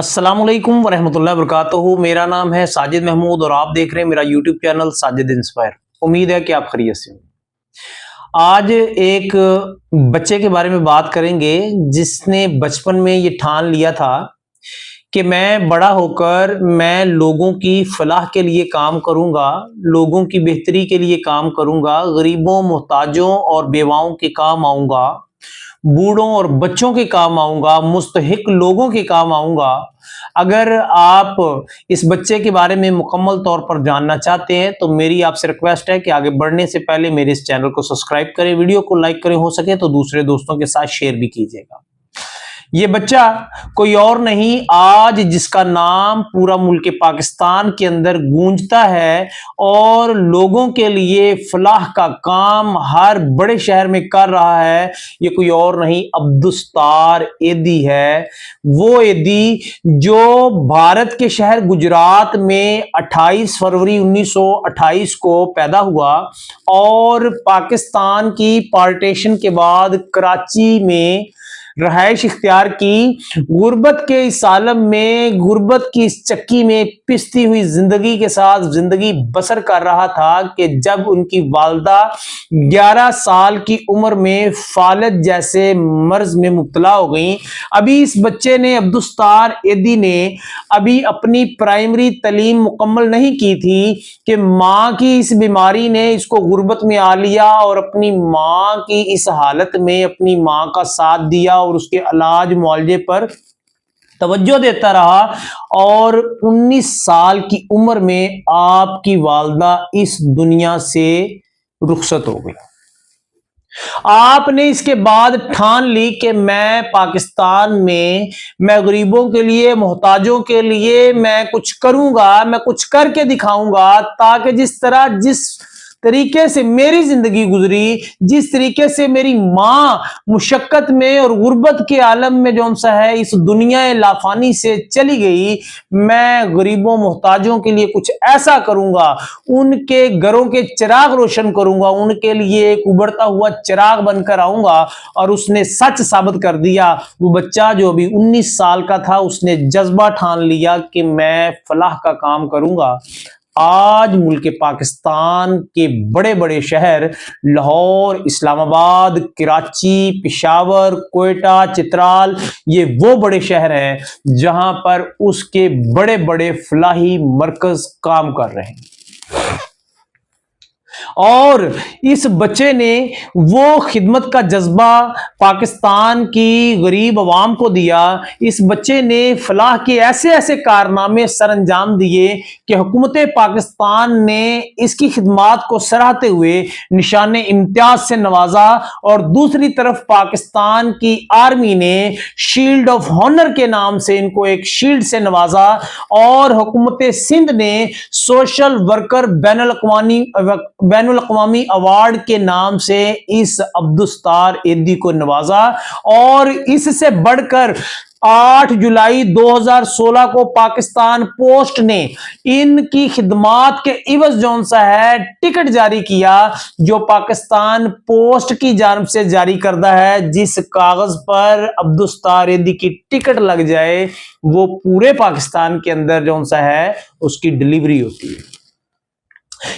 अस्सलामुअलैकुम वरहमतुल्लाहि वबरकातुहू। मेरा नाम है साजिद महमूद और आप देख रहे हैं मेरा यूट्यूब चैनल साजिद इंस्पायर। उम्मीद है कि आप खैरियत से होंगे। आज एक बच्चे के बारे में बात करेंगे जिसने बचपन में ये ठान लिया था कि मैं बड़ा होकर मैं लोगों की फलाह के लिए काम करूंगा, लोगों की बेहतरी के लिए काम करूंगा, गरीबों, मोहताजों और बेवाओं के काम आऊंगा, बूढ़ों और बच्चों के काम आऊंगा, मुस्तहिक लोगों के काम आऊंगा। अगर आप इस बच्चे के बारे में मुकम्मल तौर पर जानना चाहते हैं तो मेरी आपसे रिक्वेस्ट है कि आगे बढ़ने से पहले मेरे इस चैनल को सब्सक्राइब करें, वीडियो को लाइक करें, हो सके तो दूसरे दोस्तों के साथ शेयर भी कीजिएगा। ये बच्चा कोई और नहीं, आज जिसका नाम पूरा मुल्क पाकिस्तान के अंदर गूंजता है और लोगों के लिए फलाह का काम हर बड़े शहर में कर रहा है, ये कोई और नहीं अब्दुस्तार एदी है। वो एदी जो भारत के शहर गुजरात में 28 फरवरी 1928 को पैदा हुआ और पाकिस्तान की पार्टीशन के बाद कराची में रहायश इख्तियार की। गुर्बत के इस आलम में, गुर्बत की इस चक्की में पिसती हुई जिंदगी के साथ जिंदगी बसर कर रहा था कि जब उनकी वालदा 11 साल की उम्र में फालज जैसे मर्ज में मुब्तला हो गई। अभी इस बच्चे ने, अब्दुस्तार एदी ने, अभी अपनी प्राइमरी तालीम मुकम्मल नहीं की थी कि माँ की इस बीमारी ने इसको गुर्बत में आ लिया और अपनी माँ की इस हालत में अपनी माँ का साथ दिया और उसके इलाज मुआवजे पर तवज्जो देता रहा और 19 साल की उम्र में आपकी वालदा इस दुनिया से रुखसत हो गई। आपने इसके बाद ठान ली कि मैं पाकिस्तान में, मैं गरीबों के लिए, मोहताजों के लिए मैं कुछ करूंगा, मैं कुछ करके दिखाऊंगा, ताकि जिस तरीके से मेरी जिंदगी गुजरी, जिस तरीके से मेरी माँ मुशक्कत में और गुर्बत के आलम में जो सा है इस दुनिया लाफानी से चली गई, मैं गरीबों मोहताजों के लिए कुछ ऐसा करूंगा, उनके घरों के चिराग रोशन करूंगा, उनके लिए एक उभरता हुआ चिराग बनकर आऊंगा। और उसने सच साबित कर दिया। वो बच्चा जो अभी 19 साल का था, उसने जज्बा ठान लिया कि मैं फलाह का काम करूंगा। आज मुल्क पाकिस्तान के बड़े बड़े शहर लाहौर, इस्लामाबाद, कराची, पेशावर, कोयटा, चित्राल, ये वो बड़े शहर हैं जहां पर उसके बड़े बड़े फलाही मरकज काम कर रहे हैं। और इस बच्चे ने वो खिदमत का जज्बा पाकिस्तान की गरीब अवाम को दिया। इस बच्चे ने फलाह के ऐसे ऐसे कारनामे सरअंजाम दिए कि हुकूमत पाकिस्तान ने इसकी खिदमात को सराहते हुए निशान इम्तियाज से नवाजा और दूसरी तरफ पाकिस्तान की आर्मी ने शील्ड ऑफ ऑनर के नाम से इनको एक शील्ड से नवाजा और हुकूमत सिंध ने सोशल वर्कर बैनुल अक़वामी अवार्ड के नाम से इस अब्दुस्तार एदी को नवाजा। और इससे बढ़कर 8 जुलाई 2016 को पाकिस्तान पोस्ट ने इनकी खिदमात के इवज जौन सा है टिकट जारी किया, जो पाकिस्तान पोस्ट की जानिब से जारी करदा है। जिस कागज पर अब्दुस्तार एदी की टिकट लग जाए वो पूरे पाकिस्तान के अंदर जौन सा है उसकी डिलीवरी होती है।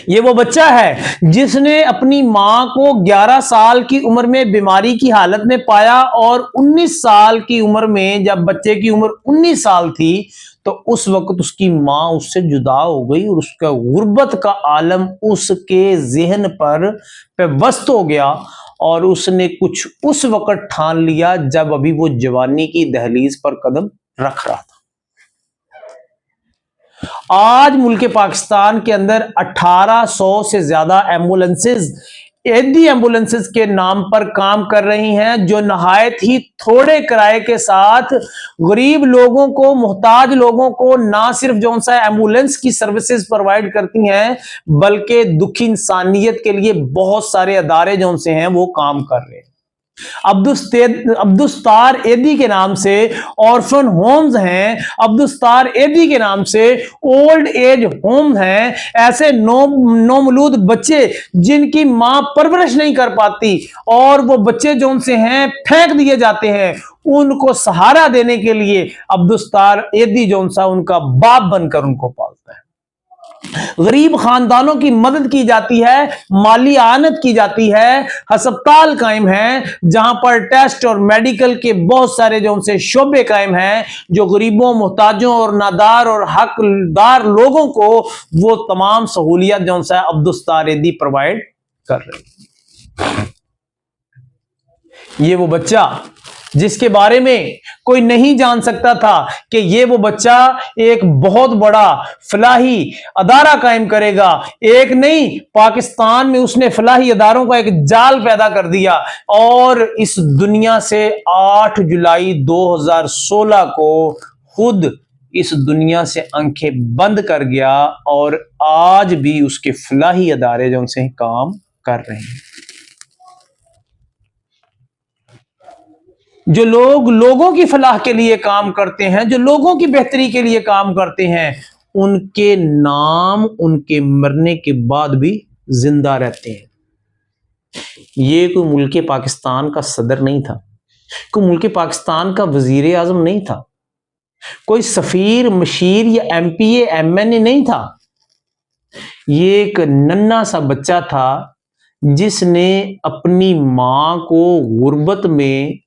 ये वो बच्चा है जिसने अपनी मां को 11 साल की उम्र में बीमारी की हालत में पाया और 19 साल की उम्र में, जब बच्चे की उम्र 19 साल थी, तो उस वक्त उसकी मां उससे जुदा हो गई और उसका गुर्बत का आलम उसके जहन पर पेवस्त हो गया और उसने कुछ उस वक्त ठान लिया जब अभी वो जवानी की दहलीज पर कदम रख रहा था। आज मुल्क पाकिस्तान के अंदर 1800 से ज्यादा एम्बुलेंसेज एदी एम्बुलेंसेज के नाम पर काम कर रही हैं, जो नहायत ही थोड़े किराए के साथ गरीब लोगों को, मोहताज लोगों को ना सिर्फ जो सा एम्बुलेंस की सर्विसेज प्रोवाइड करती हैं, बल्कि दुखी इंसानियत के लिए बहुत सारे अदारे जो से हैं वो काम कर रहे हैं। अब्दुस्तार एदी के नाम से ऑर्फन होम्स हैं, अब्दुस्तार एदी के नाम से ओल्ड एज होम हैं। ऐसे नौमौलूद बच्चे जिनकी मां परवरिश नहीं कर पाती और वो बच्चे जो उनसे हैं फेंक दिए जाते हैं, उनको सहारा देने के लिए अब्दुस्तार एदी जो सा उनका बाप बनकर उनको पालता है। गरीब खानदानों की मदद की जाती है, माली आनत की जाती है, अस्पताल कायम है जहां पर टेस्ट और मेडिकल के बहुत सारे जो उनसे शोबे कायम हैं, जो गरीबों, मोहताजों और नादार और हकदार लोगों को वो तमाम सहूलियत जो सा अब्दुस्तार एदी प्रोवाइड कर रहे हैं। ये वो बच्चा जिसके बारे में कोई नहीं जान सकता था कि ये वो बच्चा एक बहुत बड़ा फलाही अदारा कायम करेगा। एक नहीं, पाकिस्तान में उसने फलाही अदारों का एक जाल पैदा कर दिया और इस दुनिया से 8 जुलाई 2016 को खुद इस दुनिया से आंखें बंद कर गया और आज भी उसके फलाही अदारे जो उनसे काम कर रहे हैं। जो लोग लोगों की फलाह के लिए काम करते हैं, जो लोगों की बेहतरी के लिए काम करते हैं, उनके नाम उनके मरने के बाद भी जिंदा रहते हैं। ये कोई मुल्क पाकिस्तान का सदर नहीं था, कोई मुल्क पाकिस्तान का वजीर आजम नहीं था, कोई सफीर, मशीर या MPA MNA नहीं था। ये एक नन्हा सा बच्चा था जिसने अपनी मां को गुर्बत में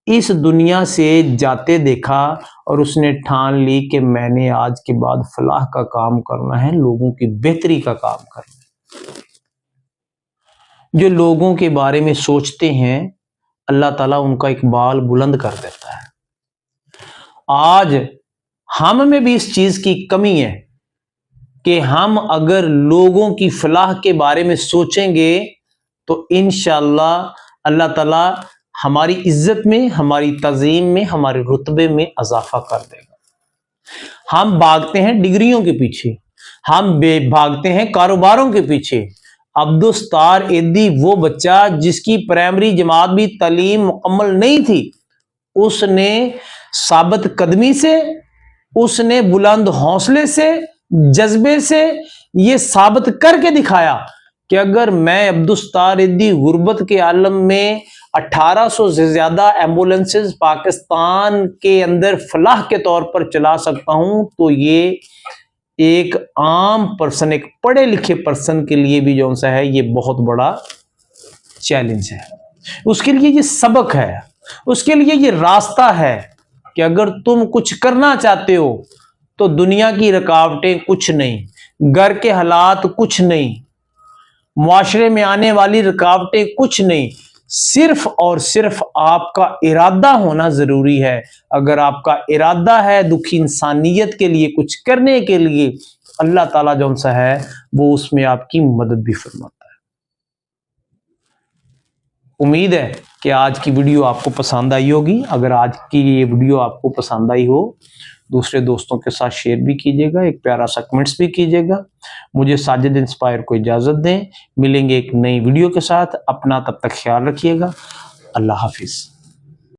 इस दुनिया से जाते देखा और उसने ठान ली कि मैंने आज के बाद फलाह का काम करना है, लोगों की बेहतरी का काम करना है। जो लोगों के बारे में सोचते हैं, अल्लाह ताला उनका इकबाल बुलंद कर देता है। आज हम में भी इस चीज की कमी है कि हम अगर लोगों की फलाह के बारे में सोचेंगे तो इंशाअल्लाह अल्लाह ताला हमारी इज्जत में, हमारी तज़ीम में, हमारे रुतबे में इजाफा कर देगा। हम भागते हैं डिग्रियों के पीछे, हम भागते हैं कारोबारों के पीछे। अब्दुस्तार एदी वो बच्चा जिसकी प्राइमरी जमात भी तालीम मुकम्मल नहीं थी, उसने साबित कदमी से, उसने बुलंद हौसले से, जज्बे से ये साबित करके दिखाया कि अगर मैं अब्दुस्तार एदी गुर्बत के आलम में 1800 से ज्यादा एम्बुलेंसेस पाकिस्तान के अंदर फलाह के तौर पर चला सकता हूं, तो ये एक आम पर्सन, एक पढ़े लिखे पर्सन के लिए भी जो सा है ये बहुत बड़ा चैलेंज है। उसके लिए ये सबक है, उसके लिए ये रास्ता है कि अगर तुम कुछ करना चाहते हो तो दुनिया की रुकावटें कुछ नहीं, घर के हालात कुछ नहीं, मुआशरे में आने वाली रुकावटें कुछ नहीं, सिर्फ और सिर्फ आपका इरादा होना जरूरी है। अगर आपका इरादा है दुखी इंसानियत के लिए कुछ करने के लिए, अल्लाह ताला जो सा है वो उसमें आपकी मदद भी फरमाता है। उम्मीद है कि आज की वीडियो आपको पसंद आई होगी। अगर आज की ये वीडियो आपको पसंद आई हो, दूसरे दोस्तों के साथ शेयर भी कीजिएगा, एक प्यारा सा कमेंट्स भी कीजिएगा। मुझे साजिद इंस्पायर को इजाजत दें, मिलेंगे एक नई वीडियो के साथ। अपना तब तक ख्याल रखिएगा। अल्लाह हाफिज।